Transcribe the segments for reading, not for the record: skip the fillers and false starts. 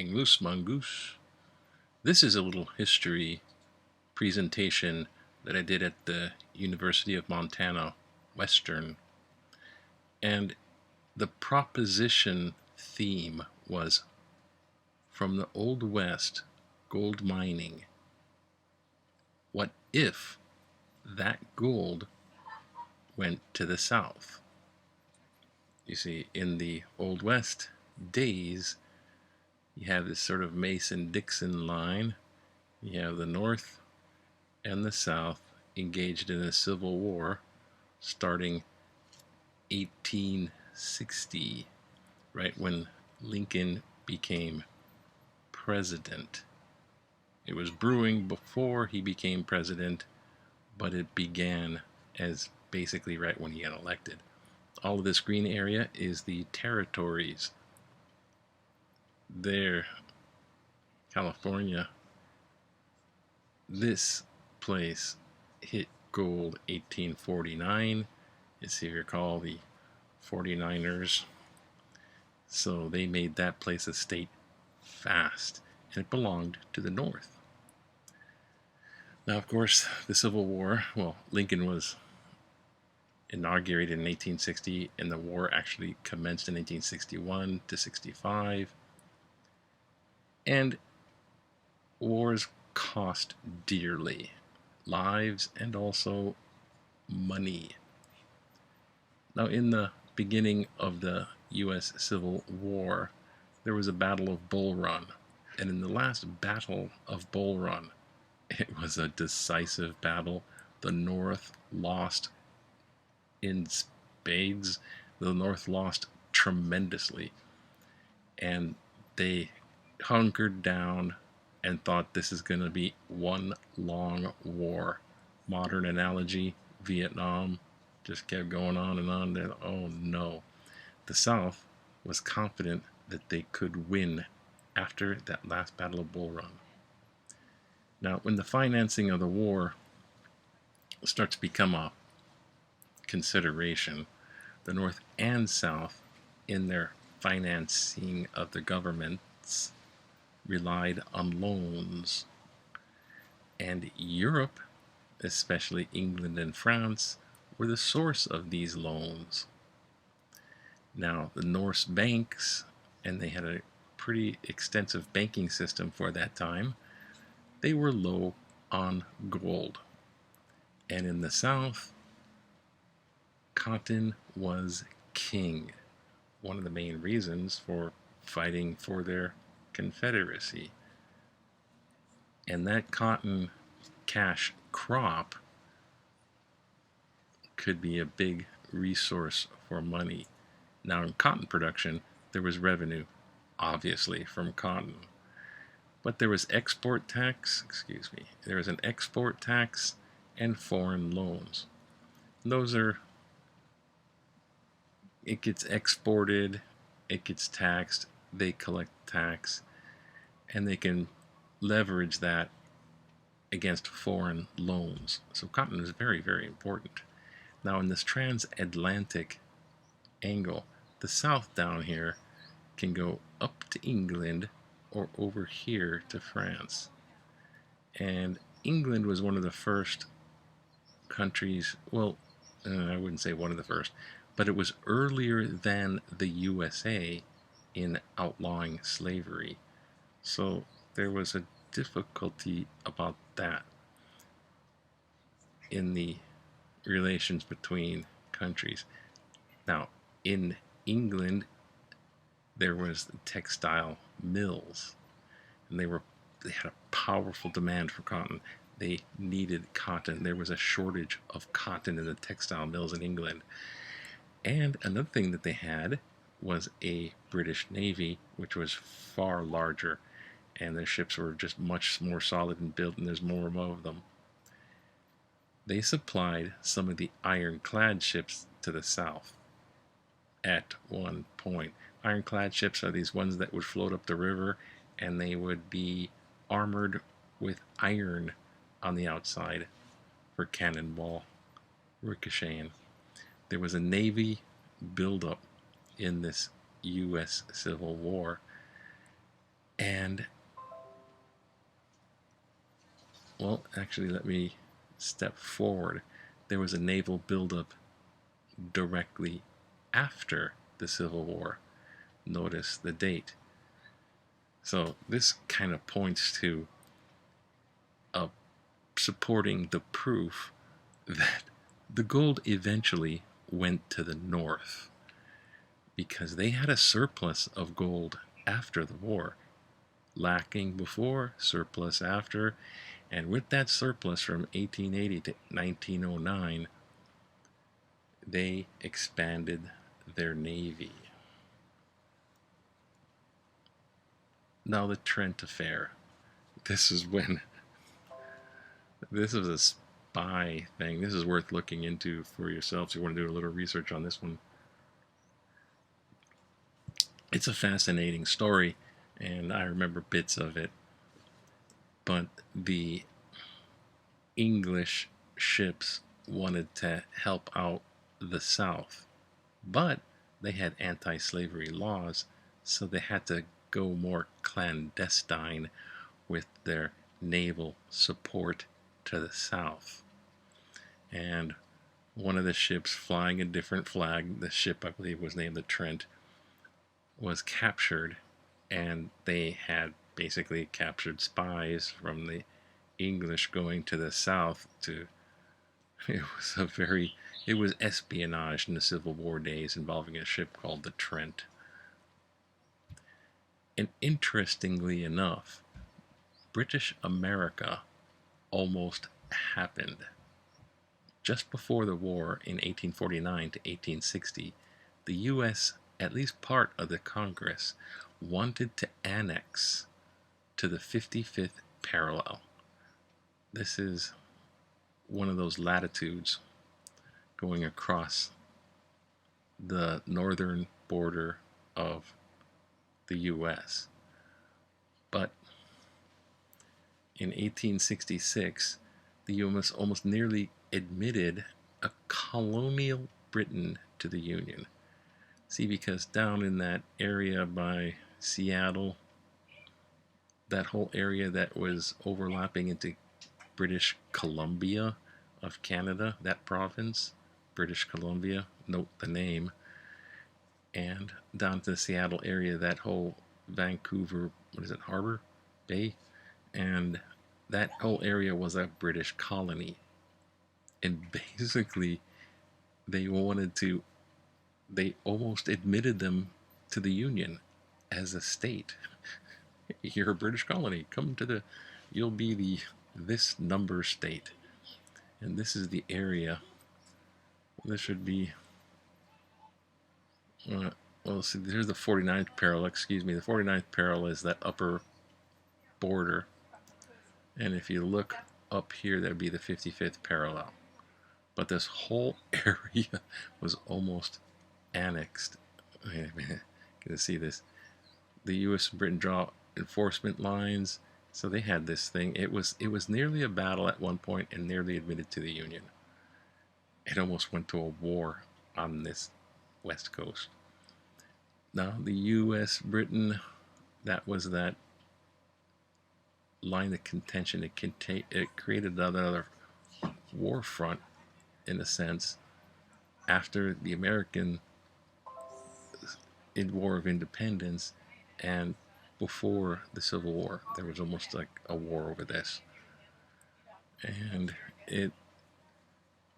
Hang loose, mongoose. This is a little history presentation that I did at the University of Montana Western. And the proposition theme was from the Old West, gold mining. What if that gold went to the South? You see, in the Old West days, you have this sort of Mason-Dixon line. You have the North and the South engaged in a civil war starting 1860, right when Lincoln became president. It was brewing before he became president, but it began as basically right when he got elected. All of this green area is the territories. There, California, this place hit gold 1849. If you recall, the 49ers. So they made that place a state fast, and it belonged to the North. Now, of course, the Civil War, well, Lincoln was inaugurated in 1860, and the war actually commenced in 1861 to 65. And wars cost dearly, lives and also money. Now, in the beginning of the U.S. Civil War, there was a Battle of Bull Run. And in the last Battle of Bull Run, it was a decisive battle. The North lost in spades. The North lost tremendously. And they hunkered down and thought this is going to be one long war. Modern analogy, Vietnam, just kept going on and on. Then, oh no. The South was confident that they could win after that last Battle of Bull Run. Now, when the financing of the war starts to become a consideration, the North and South, in their financing of the governments, relied on loans. And Europe, especially England and France, were the source of these loans. Now, the Norse banks, and they had a pretty extensive banking system for that time, they were low on gold. And in the South, cotton was king. One of the main reasons for fighting for their Confederacy. And that cotton cash crop could be a big resource for money. Now, in cotton production, there was revenue, obviously, from cotton. But there was there was an export tax and foreign loans. Those are, it gets exported, it gets taxed, they collect tax, and they can leverage that against foreign loans. So cotton is very, very important. Now, in this transatlantic angle, the South down here can go up to England or over here to France. And England was one of the first countries, well, I wouldn't say one of the first, but it was earlier than the USA in outlawing slavery. So there was a difficulty about that in the relations between countries. Now, in England, there was textile mills, and they had a powerful demand for cotton. They needed cotton. There was a shortage of cotton in the textile mills in England. And another thing that they had was a British Navy, which was far larger, and their ships were just much more solid and built, and there's more of them. They supplied some of the ironclad ships to the South at one point. Ironclad ships are these ones that would float up the river, and they would be armored with iron on the outside for cannonball ricocheting. There was a Navy buildup in this U.S. Civil War, And, well, actually, let me step forward. There was a naval buildup directly after the Civil War. Notice the date. So this kind of points to supporting the proof that the gold eventually went to the north, because they had a surplus of gold after the war. Lacking before, surplus after, and with that surplus from 1880 to 1909, they expanded their navy. Now the Trent Affair. This is when this is a spy thing. This is worth looking into for yourselves. You want to do a little research on this one. It's a fascinating story, and I remember bits of it. But the English ships wanted to help out the South, but they had anti-slavery laws, so they had to go more clandestine with their naval support to the South. And one of the ships flying a different flag, the ship I believe was named the Trent, was captured, and they had basically captured spies from the English going to the South to it was espionage in the Civil War days involving a ship called the Trent. And interestingly enough, British America almost happened. Just before the war in 1849 to 1860, the U.S., at least part of the Congress, wanted to annex to the 55th parallel. This is one of those latitudes going across the northern border of the U.S. But in 1866, the U.S. almost nearly admitted a colonial Britain to the Union. See, because down in that area by Seattle, that whole area that was overlapping into British Columbia of Canada, that province, British Columbia, note the name, and down to the Seattle area, that whole Vancouver, Harbor Bay, and that whole area was a British colony. And basically, they almost admitted them to the Union as a state. You're a British colony, you'll be this number state. And this is the area. This should be, see, here's the 49th parallel, excuse me. The 49th parallel is that upper border. And if you look up here, that would be the 55th parallel. But this whole area was almost annexed. Wait a minute, can you see this? The U.S. and Britain draw enforcement lines. So they had this thing. It was nearly a battle at one point and nearly admitted to the Union. It almost went to a war on this west coast. Now the U.S. Britain, that was that line of contention. It created another war front, in a sense, after the American War of Independence and before the Civil War. There was almost like a war over this. And it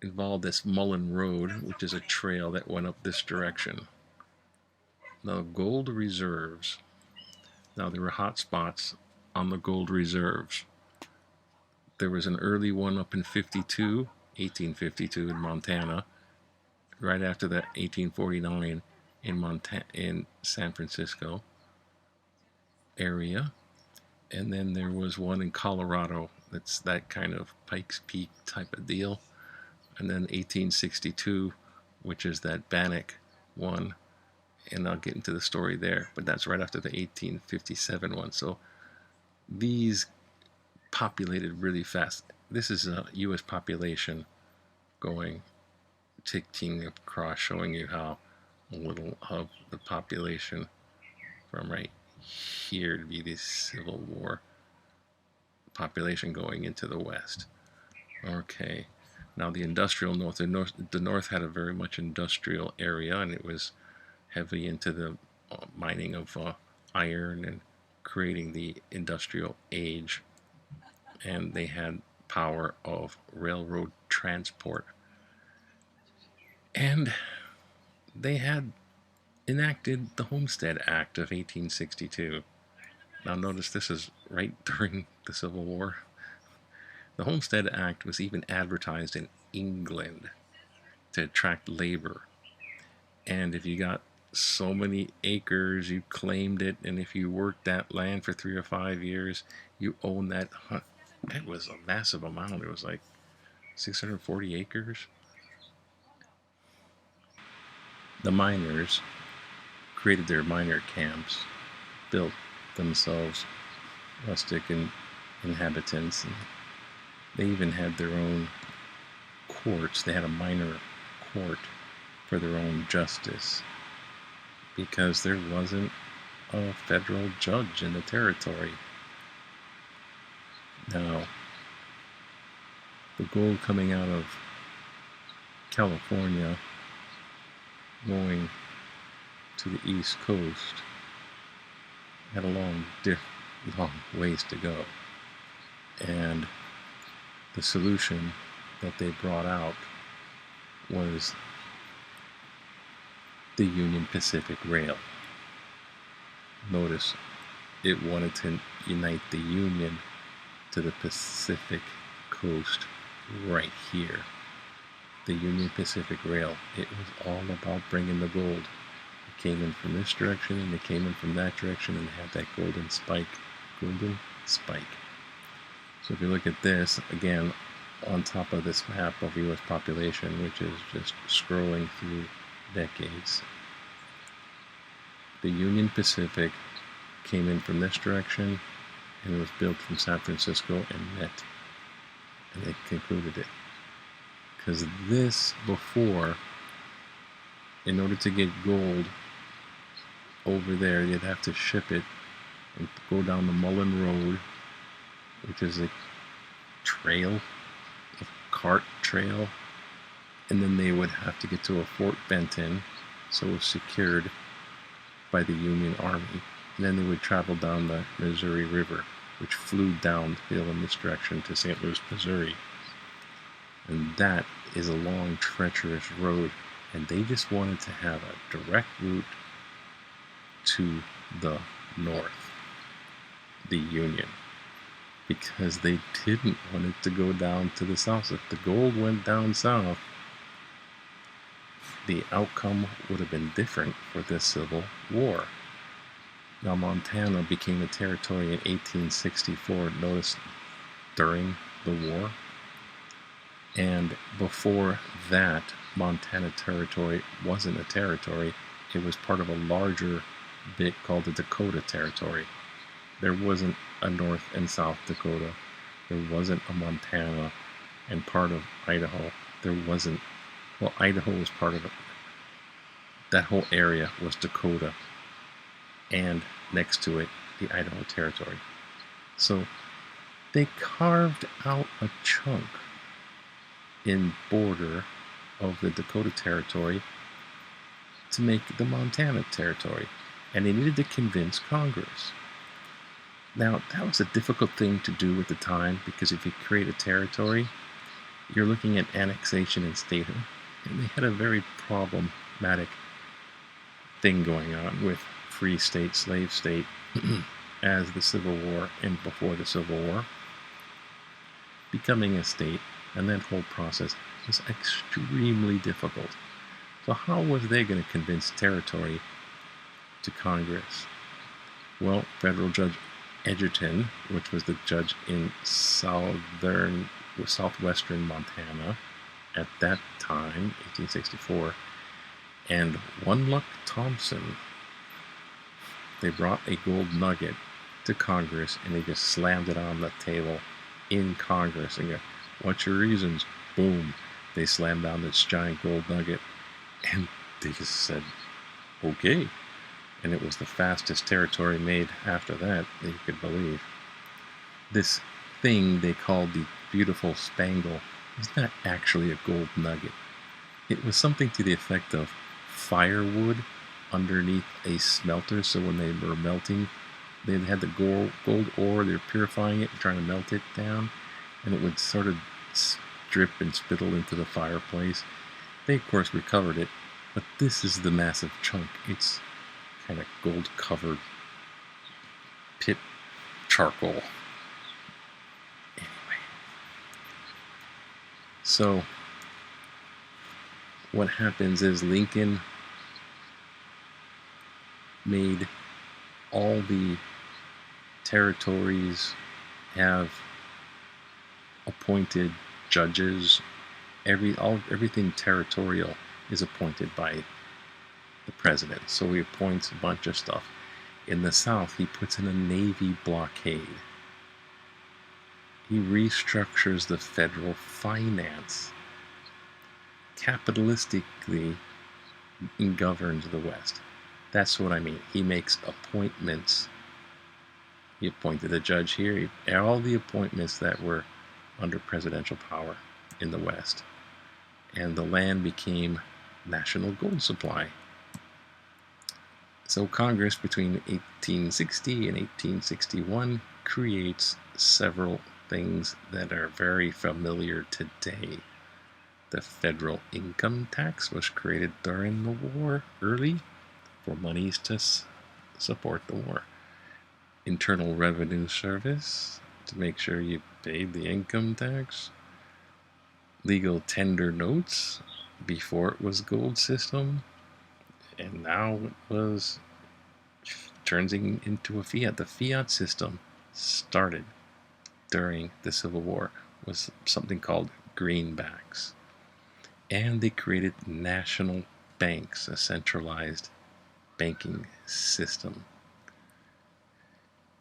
involved this Mullen Road, which is a trail that went up this direction. Now, gold reserves. Now, there were hot spots on the gold reserves. There was an early one up in 1852 in Montana, right after that 1849 in San Francisco area. And then there was one in Colorado. That's that kind of Pikes Peak type of deal. And then 1862, which is that Bannock one. And I'll get into the story there. But that's right after the 1857 one. So these populated really fast. This is a U.S. population ticking across, showing you how little of the population from right here to be the Civil War population going into the West. Okay, now the industrial North. The North had a very much industrial area, and it was heavily into the mining of iron and creating the industrial age. And they had power of railroad transport. And they had enacted the Homestead Act of 1862. Now notice this is right during the Civil War. The Homestead Act was even advertised in England to attract labor. And if you got so many acres, you claimed it, and if you worked that land for 3 or 5 years, you owned that. That was a massive amount. It was like 640 acres. The miners created their miner camps, built themselves rustic inhabitants, and they even had their own courts. They had a minor court for their own justice because there wasn't a federal judge in the territory. Now, the gold coming out of California going to the East Coast had a long ways to go. And the solution that they brought out was the Union Pacific Rail. Notice it wanted to unite the Union to the Pacific coast right here. The Union Pacific Rail. It was all about bringing the gold. It came in from this direction and it came in from that direction and had that golden spike. Golden spike. So if you look at this, again, on top of this map of U.S. population, which is just scrolling through decades, the Union Pacific came in from this direction and it was built from San Francisco and met, and they concluded it. Because this before, in order to get gold over there, you'd have to ship it and go down the Mullen Road, which is a trail, a cart trail, and then they would have to get to a Fort Benton, so it was secured by the Union Army, and then they would travel down the Missouri River, which flowed downhill in this direction to St. Louis, Missouri. And that is a long, treacherous road, and they just wanted to have a direct route to the north, the Union, because they didn't want it to go down to the south. If the gold went down south, the outcome would have been different for the Civil War. Now, Montana became a territory in 1864, notice, during the war. And before that, Montana Territory wasn't a territory. It was part of a larger bit called the Dakota Territory. There wasn't a North and South Dakota. There wasn't a Montana and part of Idaho. There wasn't, well, Idaho was part of it. That whole area was Dakota, and next to it, the Idaho Territory. So they carved out a chunk in border of the Dakota Territory to make the Montana Territory, and they needed to convince Congress. Now, that was a difficult thing to do at the time, because if you create a territory, you're looking at annexation and statehood, and they had a very problematic thing going on with free state, slave state, as the Civil War and before the Civil War. Becoming a state, and that whole process was extremely difficult. So how was they going to convince territory to Congress? Well, Federal Judge Edgerton, which was the judge in southwestern Montana at that time, 1864, and One Luck Thompson, they brought a gold nugget to Congress and they just slammed it on the table in Congress and go, "What's your reasons?" Boom, they slammed down this giant gold nugget, and they just said, "Okay." and it was the fastest territory made after that you could believe. This thing they called the beautiful spangle is not actually a gold nugget. It was something to the effect of firewood underneath a smelter, so when they were melting, they had the gold ore, they were purifying it, trying to melt it down, and it would sort of drip and spittle into the fireplace. They, of course, recovered it, but this is the massive chunk. It's kind of gold-covered pit charcoal. Anyway, so what happens is Lincoln made all the territories have appointed judges. Everything territorial is appointed by the president. So he appoints a bunch of stuff. In the South, he puts in a Navy blockade. He restructures the federal finance. Capitalistically governs the West. That's what I mean. He makes appointments. He appointed a judge here. All the appointments that were under presidential power in the West. And the land became national gold supply. So Congress between 1860 and 1861 creates several things that are very familiar today. The federal income tax was created during the war, early, for monies to support the war. Internal Revenue Service, to make sure you paid the income tax. Legal tender notes, before it was gold system, and now it was turning into a fiat. The fiat system started during the Civil War, was something called greenbacks. And they created national banks, a centralized banking system.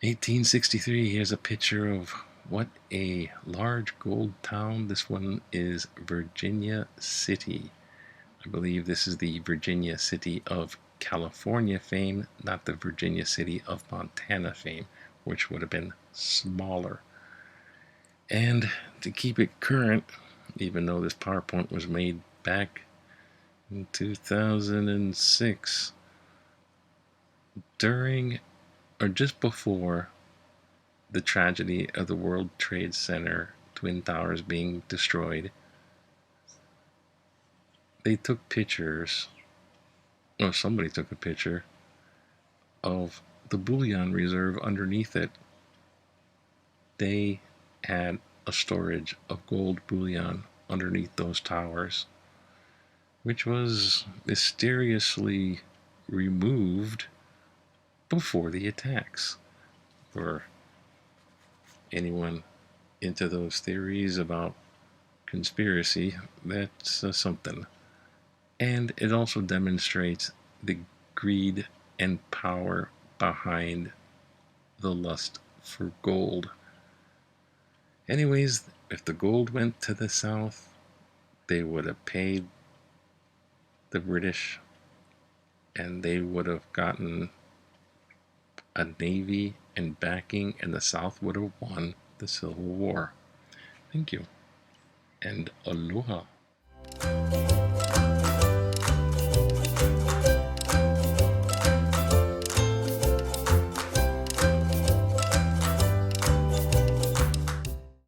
1863, here's a picture of what a large gold town. This one is Virginia City. I believe this is the Virginia City of California fame, not the Virginia City of Montana fame, which would have been smaller. And to keep it current, even though this PowerPoint was made back in 2006, during or just before the tragedy of the World Trade Center Twin Towers being destroyed, they took pictures, or somebody took a picture of the bullion reserve underneath it. They had a storage of gold bullion underneath those towers, which was mysteriously removed before the attacks. For anyone into those theories about conspiracy, that's something. And it also demonstrates the greed and power behind the lust for gold. Anyways, if the gold went to the South, they would have paid the British, and they would have gotten a navy and backing, and the South would have won the Civil War. Thank you, and aloha.